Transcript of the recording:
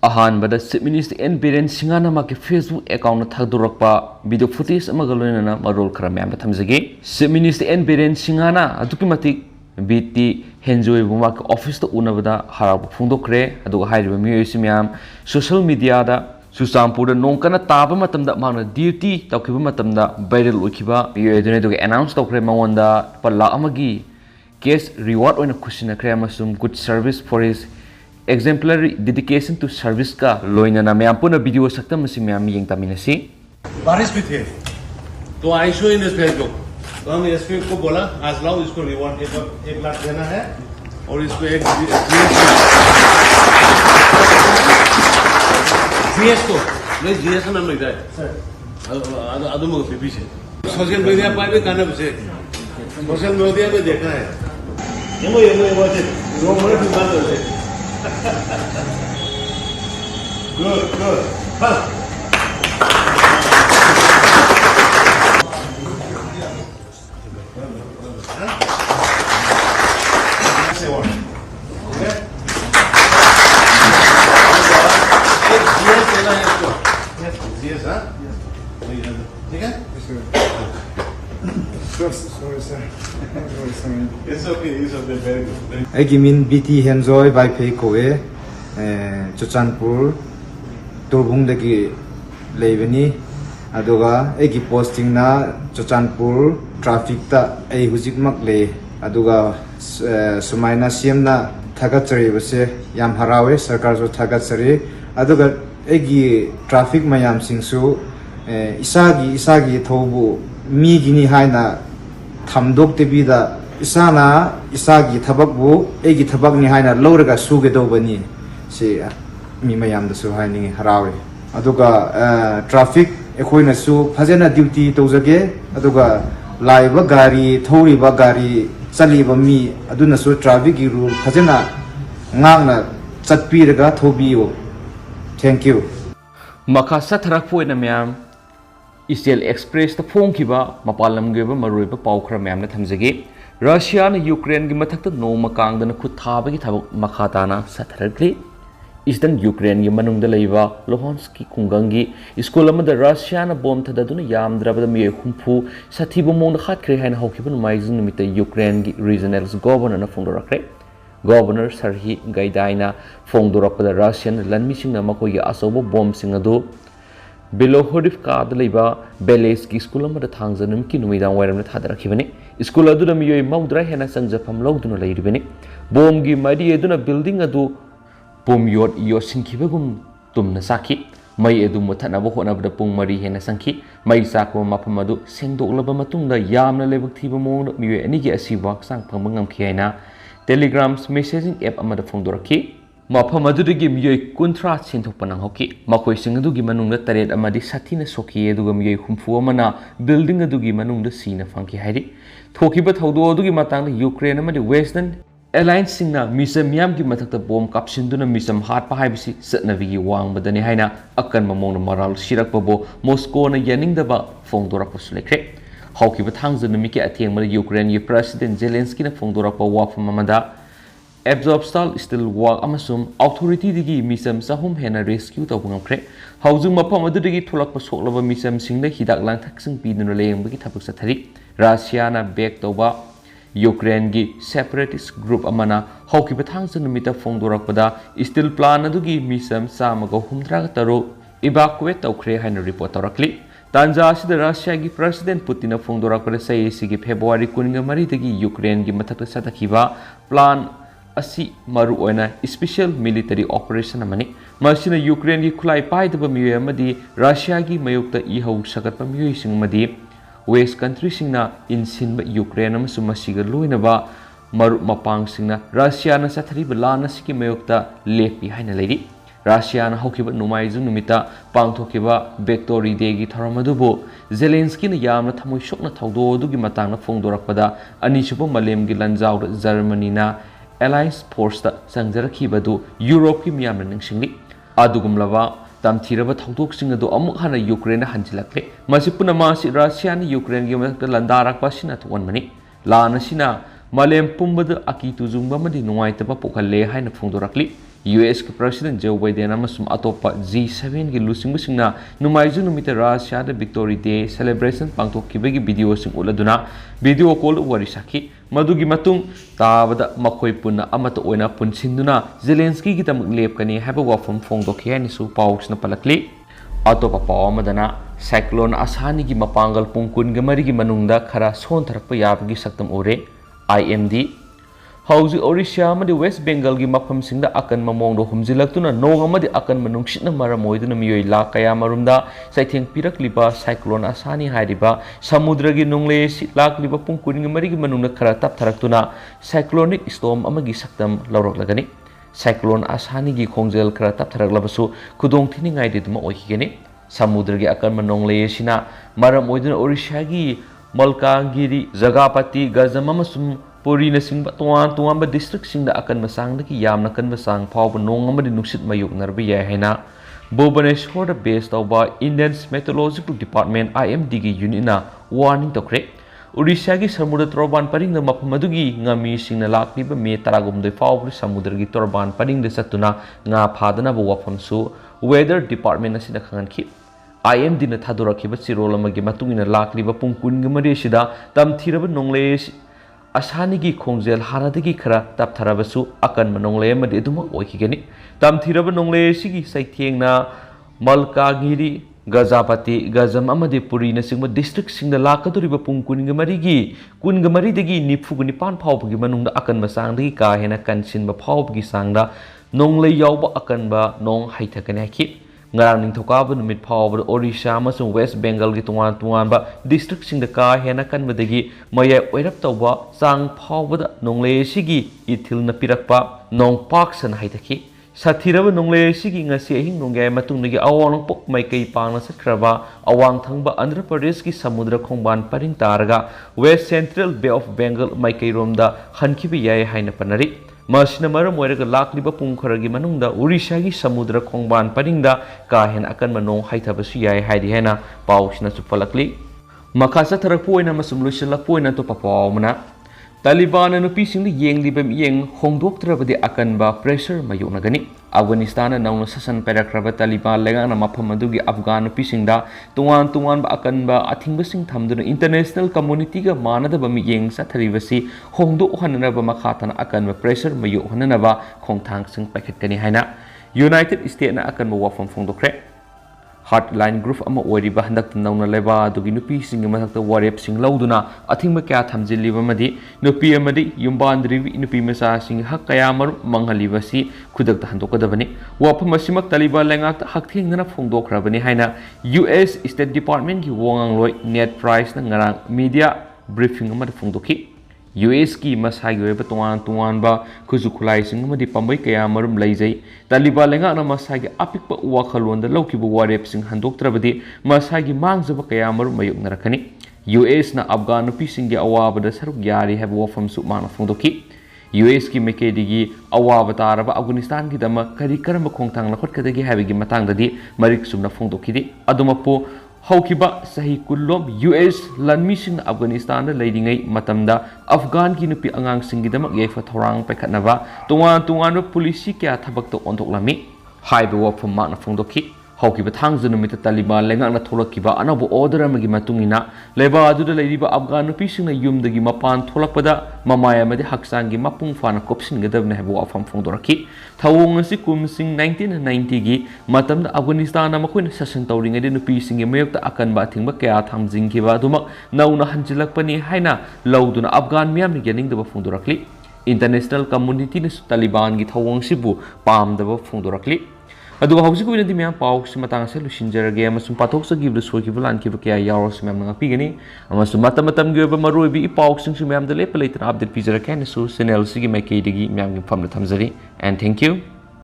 अहानबदा chief minister N Biren सिंगाना माके Facebook account थादुरकपा वीडियो फुटेज अमगा लोइनाना मरोल खरा मैम थमजगे चीफ मिनिस्टर एन बीरेन सिंगाना अदुकी मतिक बीटी henjoy बुमा के ऑफिस तो उनबदा हराब फुंदोखरे अदुगा हाइरिबा मियोइसि मैम सोशल मीडिया दा सुसामपुर नोंकना ताबा मतमदा मांगना ड्यूटी तौखिबा मतमदा वायरल ओखिबा मियोइदने दुगे अनाउंस तौखरे मंगोंदा पल्ला अमगी कैश रिवॉर्ड ओइना खुसिनखरे अमसुम good service for his exemplary dedication to service का लोइना मैम पुनः वीडियो सकता मसी मैम यंग तामिनसी बारिश भी थे तो आई शो इन फेसबुक तो हम एसपी को बोला आज लाओ इसको रिवॉर्ड 1 लाख देना है और इसको एक जीएस को नहीं जीएस नाम लिखा है सर अदम को पीछे सोशल मीडिया पर भी कहना बसे सोशल मीडिया पे देखना है ये वो मोरे भी बात है good ha I mean BT henjoy by Pikhre Chochanpur Turbung dagi leibani aduga egi posting na Chochanpur traffic ta ai hujikmak le aduga sumaina CM na thagatsari base yam harawe sarkar jo thagatsari aduga egi traffic mayam singsu isagi thobu mi gini haina thamdok tebida isana isagi thabakbu egi thabak ni haina lowraga suge dobani si mi mayam da su haini harawe aduga traffic ekhoina su phajena duty tawjage aduga laiba gari thoriba gari chaliba mi aduna su traffic gi rule phajena ngangna chatpiraga thobiyo thank you makha satharak poina myam Israel Express ta phongkiba mapalam geba maroiba paukhra myam na thamjage Russia na Ukraine gi mathakta noma kangdana khut thaba gi thabak makhatana satharakli Eastern Ukraine gi manungda leiba Luhansk ki kungangi school amada Russia na bom thadaduna yamdrabada mi humpu sathibo mong khatkre haina hawkiba maizun numita Ukraine gi regional governor na phongdorakre Governor Sarhi Gaidaina phongdorakpada Russian lanmising na makoi gi asobo bom singadu Below Hodivka the Liba, Beleski school amada Tangzanum Kinumida Waram Tadarakivani, school aduna mio Maudra Hena Sanjapam Loduna Ladibini, Bomgi Madi Eduna building adu Bom Yot Yosinkibagum Tumnasaki, May Edu Mutanabon of the Pung Mari Hena Sanki, May Sako Mapamadu, Sendo Labamatunda, Yamna Levativa Mon, Mio Enigi Asiwak Sang Pamangam Kiana, telegrams messaging app amada Fondoraki. Mapamadudigi miyoi kuntra sintopanang hoki makoi singadugi manungda taret amadi satina soki eduga miyoi humfu amana building adugi manungda sina funky hairi thokiba thaudo adugi matangda Ukraine amadi Western Alliance singna misam miyam gi mathakta bom kapsinduna misam hat pa haibisi satnavigi wangbadani haina akan mamongna maral sirakpa bo Moscow na yaningdaba phongdorakpa sulekre hawkiba thangzana miki athengmada Ukraine gi President Zelensky na phongdorakpa wapham amada Absorb style still work amasum authority digi misam sahum hena rescue tawngam kre hauzung mapam adudigi thulakpa soklaba misam singda hidak lang thaksing piduna leyambagi thapuk sathari Russia na back tawba Ukraine gi separatist group amana hawkiba thangsan numita phongdorakpada still plan adugi misam samaga humdraga taro evacuate tawkhre haina report tawrakli Tanja asida Russia gi President Putin na phongdorakpada sai sigi February 19 dagi Ukraine gi mathakta satakhiba plan asi maru oina special military operation amani masina Ukraine gi khulai paidaba miyo amadi Russia gi mayukta ihau sagatpa miyo sing madi west country singna insinba Ukraine amasum masiga loinaba maru mapang singna Russia na sathari balana siki mayukta lepi haina leiri Russia na hokiba numaizung numita pangthokiba victory day gi tharamadubo Zelensky na yamna thamoi sokna thaudo dugi matangna phongdorakpada anisubo malem gi lanjaw Germany na Alliance Force ta sangjarakibadu Europe ki miyamna ningsingli adugumlaba tamthiraba thawdok adu amuk hana Ukraine hanjilakle masipuna masi Russia ni Ukraine gi makta landarakpa sina thonmani lana sina malem pumbada aki tujungba madi nuaitaba pokalle haina phongdorakli US ki President Joe Biden amasum atopa G7 ki lusingbusingna numaiju numita Russia da Victory Day celebration pangthokkibagi video sing uladuna video call wari sakhi madugi matung tabada makhoi punna amata oina punsinduna Zelensky ki tam lepkani haba wafam phongdokhi ani su pausna palakli atopa pawamadana cyclone asani ki mapangal pungkun gamari ki manungda khara son tharakpa yabagi saktam ore IMD Hauzi Orissa amadi West Bengal gi mafam singda akan mamongdo humjilaktuna nong amadi akan manungshitna maramoiduna miyoi la kaya marumda saitheng pirakliba cyclone asani hairiba samudra gi nongle sitlakliba pungkun gi mari gi manungna khara tap tharaktuna cyclonic storm amagi saktam lawraklagani cyclone asani gi khongjel khara tap tharaklabasu khudong thini ngai de duma oikigani samudra gi akan manongle sina maramoiduna Orissa gi Malkangiri Jagapati Gazam amasum Puri na singba tuan ba district singda akan masang daki yam na kan masang pau ba nong amadi nuksit mayuk narbi ya hena Bhubaneswar da based ba Indian Meteorological Department IMD gi unit na warning tokre Orissa gi samudra torban paring na mapamadugi ngami singna lakni ba me taragum de pau ba samudra gi torban paring de satuna nga phadana ba wafam su weather department na sina khangan ki IMD na thadoraki ba sirol amagi matungina lakni ba pungkun gi mari sida tam thiraba nongle asani gi khongjel hanadagi khara tap tharabasu akan manongle amadi duma oikigani tam thiraba nongle sigi saithengna Malkagiri Gajapati Gazam amadi Puri na singba district singda lakaduriba pungkun gi mari dagi niphuguni pan phawbagi manungda akan masang dagi ka hena kansin ba phawbagi sangda nongle yawba akan ba nong haithakani haki ngarang ningthokaba numit phawba Orissa amasung West Bengal gi tuan ba district singda ka hena kanbadagi maya oirap tawba sang phawba nongle sigi ithil na pirakpa nong paksan haithaki sathiraba nongle sigi ngasi ahing nongai matungnagi awang pok mai kai pangna sakhraba awang thangba Andhra Pradesh ki samudra khongban paring taraga West Central Bay of Bengal mai kai romda hankibi yai haina panari Masina maram oiraga lakliba pungkharagi manungda Orissa gi samudra khongban paringda ka hen akan manong haithabasu yai haidi hena pausina supalakli makasa tharakpu oina masum luisilakpu oina to papawmana Taliban nupi singli yengliba yeng hongdoktrabadi akan ba pressure mayunagani Afghanistan nauna sasan perakraba Taliban lengang na mapamadugi Afghan nupi singda tuan ba akan ba athingba sing thamduna international community ga manada ba mi yeng sa tharibasi hongdok hanana ba makhatana akan ba pressure mayu hanana ba khongthang sing pakhetkani haina United States na akan ba wafam phongdokre Hotline group ama oiriba handak nauna leba adugi nupi singi mathakta warep sing lauduna athingba kya thamjiliba madi nupi amadi yumbandri nupi masa sing hak kaya maru manghaliba si khudakta handokadabani wafam asimak Taliban lengak hakthingna phongdokrabani haina US State Department ki wongangloi net price na ngarang media briefing ama phongdoki US ki masagi weba tuan ba khuzu khulai sing amadi pambai kaya marum laijai Taliban lenga na masagi apikpa wakhalonda laukibu warep sing handoktrabadi masagi mangjaba kaya marum mayuk narakani US na Afghan nupi singi awabada saruk yari have wafam su mana phongdoki US ki mekedigi awaba taraba Afghanistan ki dama kari karamba khongthang lakhot kadagi habigi matangdadi marik sumna phongdokidi adumapo Haukiba sahi kullom US lanmising Afghanistan leidingai matamda Afghan ki nupi angang singidamak yefa thorang paikhatnaba tuan polisi kya thabakto ontoklami haiba wafam makna phongdoki Haukiba thangzu numita Taliban lengak na tholakiba anabu order amagi matungina leba aduda leiriba Afghan nupi singna yumdagi mapan tholakpada mamaya amadi haksangi mapung fana kopsingadabna haiba wafam phongdoraki thawong asi kumsing 1990 gi matamda Afghanistan na makoina sasan tawringai de nupi singi mayokta akan ba thingba kya thamjingkiba adumak nauna hanjilakpani haina lauduna Afghan miyamni yaningdaba phongdorakli international community na Taliban gi thawong sibu pamdaba phongdorakli aduga hausiku winadi miyam pau simatang se lusinjarage amasum pathok sa giblu sokibu lankibu kya yaros miyam ngapigani amasum matam gi ba maroibi ipau sing sum miyam de lepalaitan update pizara kan su channel sigi maikei digi miyam gi famna thamjari and thank you